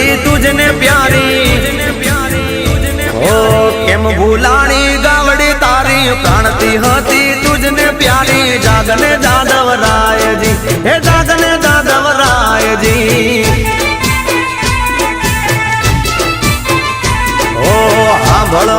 હતી તુજને પ્યારી ઓ કેમ ભૂલાણી ગાવડી તારી પ્રાણતી હતી તુજને પ્યારી જાગને જાદવરાયજી હે જાગને જાદવરાયજી ઓ સાંભળ